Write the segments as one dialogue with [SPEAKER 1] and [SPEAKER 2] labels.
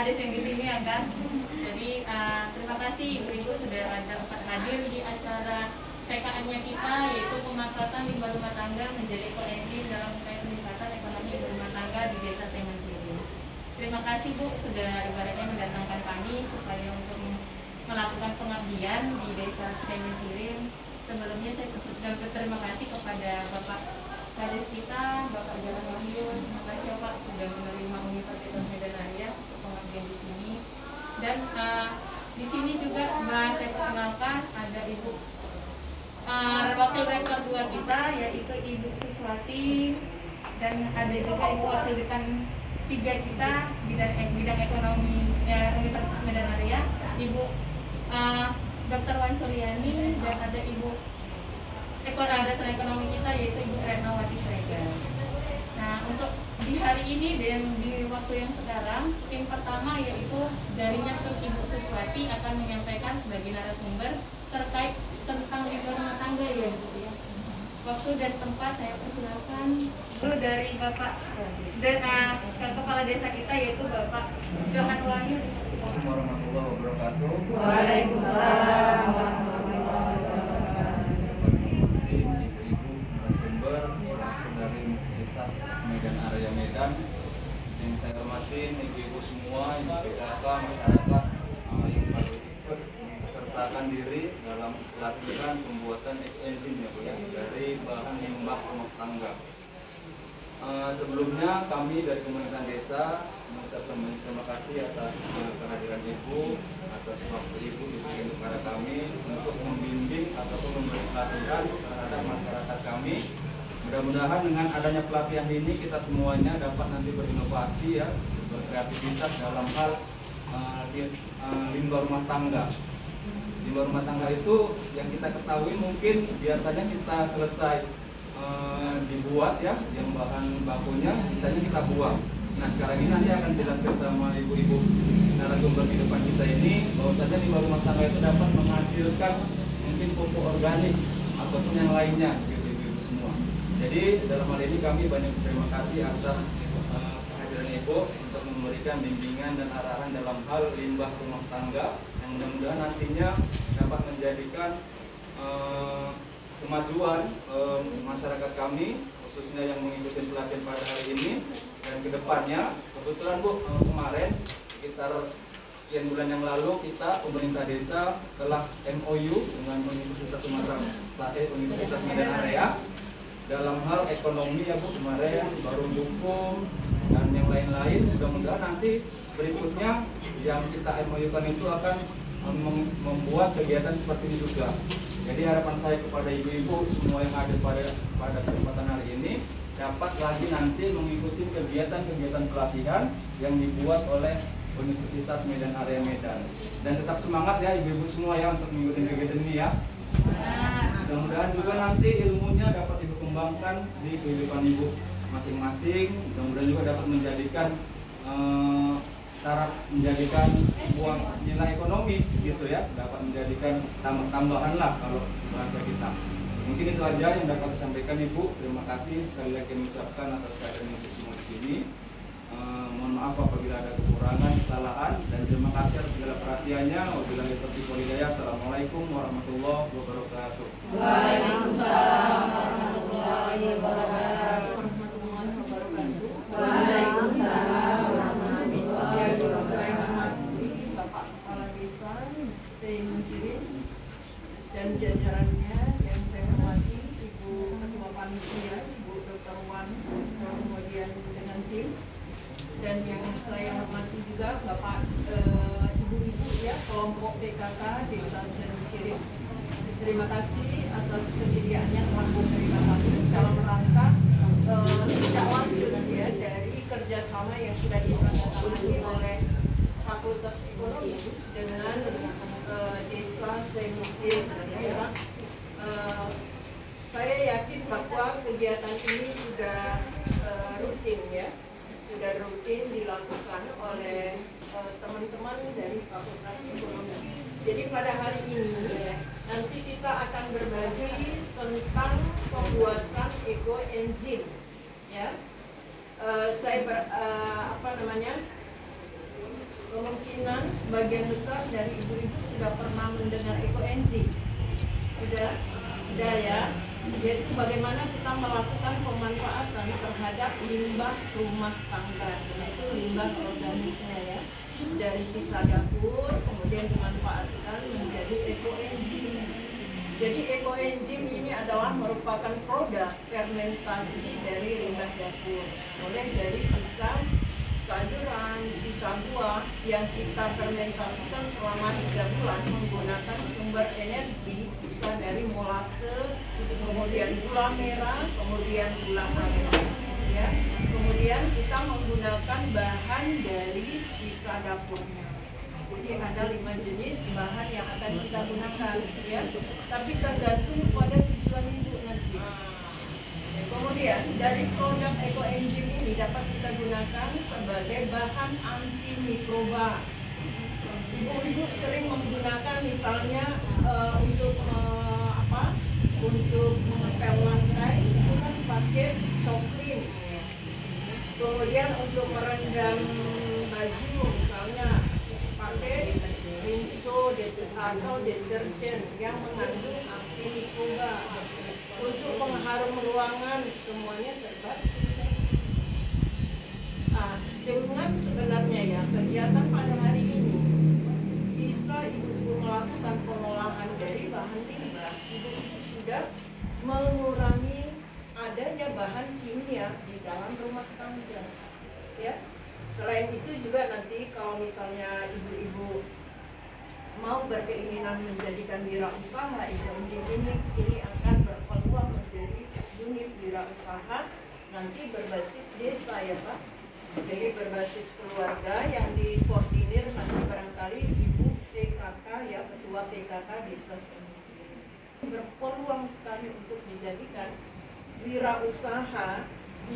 [SPEAKER 1] Kades yang di sini ya kan. Jadi terima kasih ibu-ibu sudah hadir di acara PKN-nya kita, yaitu pemanfaatan limbah rumah tangga menjadi ekoenzim dalam upaya peningkatan ekonomi rumah tangga di Desa Semen Cirim. Terima kasih Bu sudah ibaratnya mendatangkan kami supaya untuk melakukan pengabdian di Desa Semen Cirim. Sebelumnya saya berterima kasih kepada Bapak Kades kita, Bapak Jalan Wahyu. Terima kasih ya Pak sudah menerima Universitas Medan Raya untuk pengabdian di sini. Dan di sini juga saya perkenalkan ada Ibu Wakil Rektor 2 kita, yaitu Ibu Suswati, dan ada juga Ibu Wakil Dekan 3 kita bidang ekonomi Universitas Medan Raya, Ibu Dr. Wan Suryani, dan ada Ibu dasar ekonomi kita yaitu Ibu Retnawati Sregar. Nah, untuk di hari ini dan di waktu yang sekarang, tim pertama yaitu darinya Ibu Suswati akan menyampaikan sebagai narasumber terkait tentang limbah rumah tangga ya Bu ya. Waktu dan tempat saya persilakan dulu dari Bapak Kepala Desa kita yaitu Bapak Johan Wahyu.
[SPEAKER 2] Assalamualaikum warahmatullahi wabarakatuh.
[SPEAKER 3] Waalaikumsalam warahmatullahi wabarakatuh.
[SPEAKER 2] Ibu-ibu narasumber dari Universitas Medan Area Medan, yang saya hormatin ibu-ibu semua, ibu PKK, masyarakat yang baru ikut sertakan diri dalam pelatihan pembuatan ekoenzim ya Bu ya, dari bahan limbah rumah tangga. Sebelumnya kami dari pemerintahan desa mengucapkan terima kasih atas kehadiran Ibu, atas waktu Ibu diberikan kepada kami untuk membimbing ataupun memberi pelatihan terhadap masyarakat kami. Mudah-mudahan dengan adanya pelatihan ini kita semuanya dapat nanti berinovasi ya, berkreativitas dalam hal limbah rumah tangga. Limbah rumah tangga itu yang kita ketahui mungkin biasanya kita selesai dibuat ya, yang bahan bakunya sisanya kita buang. Nah sekarang ini nanti akan jelaskan sama ibu-ibu narasumber di depan kita ini bahwasanya limbah rumah tangga itu dapat menghasilkan mungkin pupuk organik ataupun yang lainnya gitu ibu-ibu semua. Jadi dalam hal ini kami banyak terima kasih atas kehadiran Ibu untuk memberikan bimbingan dan arahan dalam hal limbah rumah tangga yang mudah-mudahan nantinya dapat menjadikan kemajuan masyarakat kami khususnya yang mengikuti pelatihan pada hari ini dan kedepannya. Kebetulan Bu kemarin sekitar sekian bulan yang lalu kita pemerintah desa telah MOU dengan Universitas Sumatera Selatan, Universitas Medan Area dalam hal ekonomi ya Bu, kemarin baru hukum dan yang lain-lain. Mudah-mudahan nanti berikutnya yang kita MOU-kan itu akan membuat kegiatan seperti ini juga. Jadi harapan saya kepada ibu-ibu semua yang ada pada kesempatan hari ini dapat lagi nanti mengikuti kegiatan-kegiatan pelatihan yang dibuat oleh Universitas Medan Area Medan. Dan tetap semangat ya ibu-ibu semua ya untuk mengikuti kegiatan ini ya. Mudah-mudahan juga nanti ilmunya dapat ibu kembangkan di kehidupan ibu masing-masing. Mudah-mudahan juga dapat menjadikan menjadikan sebuah nilai ekonomis gitu ya, dapat menjadikan tambahan lah kalau bahasa kita. Mungkin itu aja yang dapat disampaikan Ibu. Terima kasih sekali lagi mengucapkan atas kehadiran Ibu semua di sini. Mohon maaf apabila ada kekurangan, kesalahan, dan terima kasih atas segala perhatiannya. Wabillahi taufiq wal hidayah. Assalamualaikum warahmatullahi wabarakatuh.
[SPEAKER 3] Waalaikumsalam warahmatullahi wabarakatuh. Waalaikumsalam warahmatullahi wabarakatuh.
[SPEAKER 4] Bapak Kepala Desa Semen Cirim dan jajarannya yang saya hormati, Ibu Ketua Panitia, Ibu Dr. Wan, kemudian dengan tim, dan yang saya hormati juga Bapak Ibu-ibu ya kelompok PKK Desa Semen Cirim. Terima kasih atas kesediaannya telah menerima kami dalam rangka tidak lanjut ya dari kerjasama yang sudah ditandatangani oleh Fakultas Ekonomi dengan Desa Semen Cirim. Saya yakin bahwa kegiatan ini sudah rutin ya, sudah rutin dilakukan oleh teman-teman dari Fakultas Ekonomi. Jadi pada hari ini nanti kita akan berbagi tentang pembuatan ekoenzim ya. sudah ya, yaitu bagaimana kita melakukan pemanfaatan terhadap limbah rumah tangga, yaitu limbah organiknya ya, dari sisa dapur kemudian dimanfaatkan menjadi ekoenzim. Jadi ekoenzim ini adalah merupakan produk fermentasi dari limbah dapur, mulai dari sisa sayuran, sisa buah yang kita fermentasikan selama 3 bulan menggunakan sumber energi bisa dari molase, kemudian gula merah, kemudian gula aren. Ya. Kemudian kita menggunakan bahan dari sisa dapurnya. Jadi ada 5 jenis bahan yang akan kita gunakan, ya. Tapi tergantung pada tujuan ibu nanti. Kemudian dari produk ekoenzim ini dapat kita gunakan sebagai bahan antimikroba. Ibu-ibu sering menggunakan misalnya untuk untuk mengepel lantai itu kan pakai soklin. Kemudian untuk merendam baju misalnya pakai rinso atau deterjen yang mengandung antimikroba. Untuk pengharum ruangan semuanya serba sintetis. Dengan sebenarnya ya kegiatan pada hari ini bisa ibu-ibu melakukan pengolahan dari bahan limbah. Ibu-ibu sudah mengurangi adanya bahan kimia di dalam rumah tangga. Ya. Selain itu juga nanti kalau misalnya ibu-ibu mau berkeinginan menjadikan wirausaha, ekoenzim ini akan berpeluang menjadi unit wirausaha nanti berbasis desa ya Pak. Jadi berbasis keluarga yang dikoordinir nanti barangkali ibu PKK ya, ketua PKK desa sendiri. Berpeluang sekali untuk dijadikan wirausaha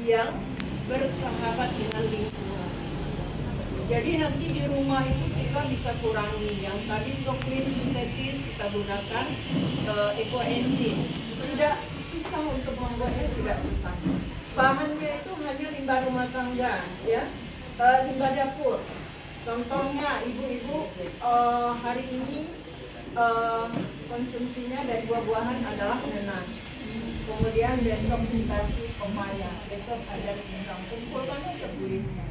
[SPEAKER 4] yang bersahabat dengan lingkungan. Jadi nanti di rumah itu kita bisa kurangi yang tadi soklin sintetis kita gunakan ekoenzim. Tidak susah untuk membuatnya, tidak susah. Bahannya itu hanya limbah rumah tangga, ya, limbah dapur. Contohnya ibu-ibu hari ini konsumsinya dari buah-buahan adalah nanas. Kemudian besok dikasih pepaya, besok ada pisang, kumpulkan aja buahnya.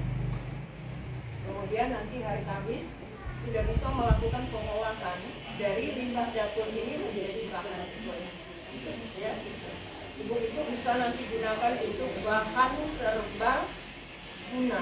[SPEAKER 4] Kemudian nanti hari Kamis sudah bisa melakukan pengolahan dari limbah dapur ini menjadi bahan ekoenzim. Ya, ibu itu bisa nanti gunakan untuk bahan serba guna.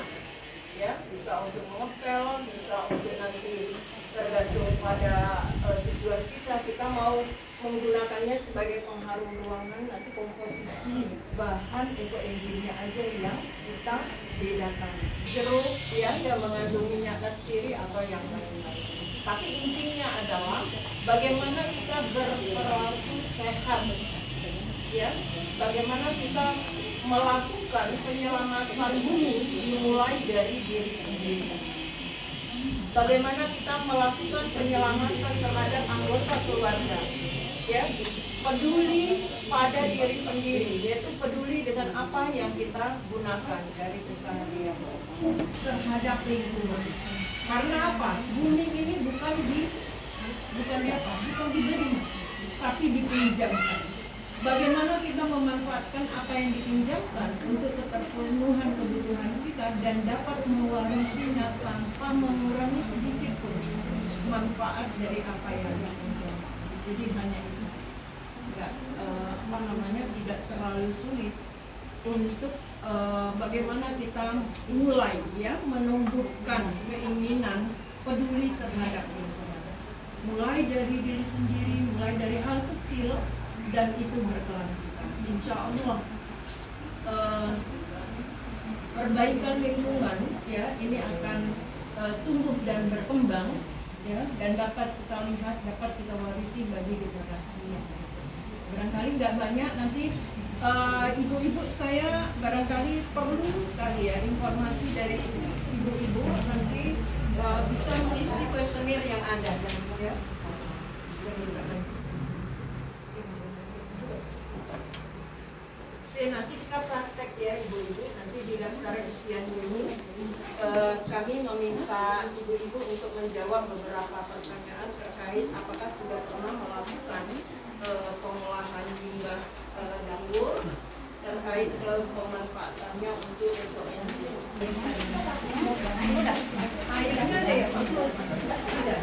[SPEAKER 4] Ya, bisa untuk mengepel, bisa untuk nanti tergantung pada tujuan kita mau menggunakannya sebagai pengharum ruangan, nanti komposisi bahan ekoenzimnya aja yang kita bedakan. Jeruk ya, yang mengandung minyak katsiri atau yang lain-lain. Tapi intinya adalah bagaimana kita berperilaku sehat, ya, bagaimana kita melakukan penyelamatan bumi dimulai dari diri sendiri. Bagaimana kita melakukan penyelamatan terhadap anggota keluarga, ya, peduli pada diri sendiri, yaitu peduli dengan apa yang kita gunakan dari keseharian terhadap lingkungan. Karena apa? Bumi ini bukan diberi, tapi dipinjamkan. Bagaimana kita memanfaatkan apa yang dipinjamkan untuk keterpenuhan kebutuhan kita dan dapat mewarisinya tanpa mengurangi sedikit pun manfaat dari apa yang dipinjam. Jadi hanya itu, tidak terlalu sulit untuk bagaimana kita mulai ya menumbuhkan keinginan peduli terhadap lingkungan. Mulai dari diri sendiri, mulai dari hal kecil. Dan itu berkelanjutan. Insya Allah perbaikan lingkungan ya ini akan tumbuh dan berkembang ya, dan dapat kita lihat, dapat kita warisi bagi generasi. Barangkali nggak banyak nanti ibu-ibu saya barangkali perlu sekali ya informasi dari ibu-ibu nanti bisa mengisi kuesioner yang ada ya. Oke, nanti kita praktek ya ibu-ibu, nanti di daftar usia ini kami meminta ibu-ibu untuk menjawab beberapa pertanyaan terkait apakah sudah pernah melakukan pengolahan limbah dapur terkait pemanfaatannya untuk reproduksi. Airnya ada ya Pak? Tidak.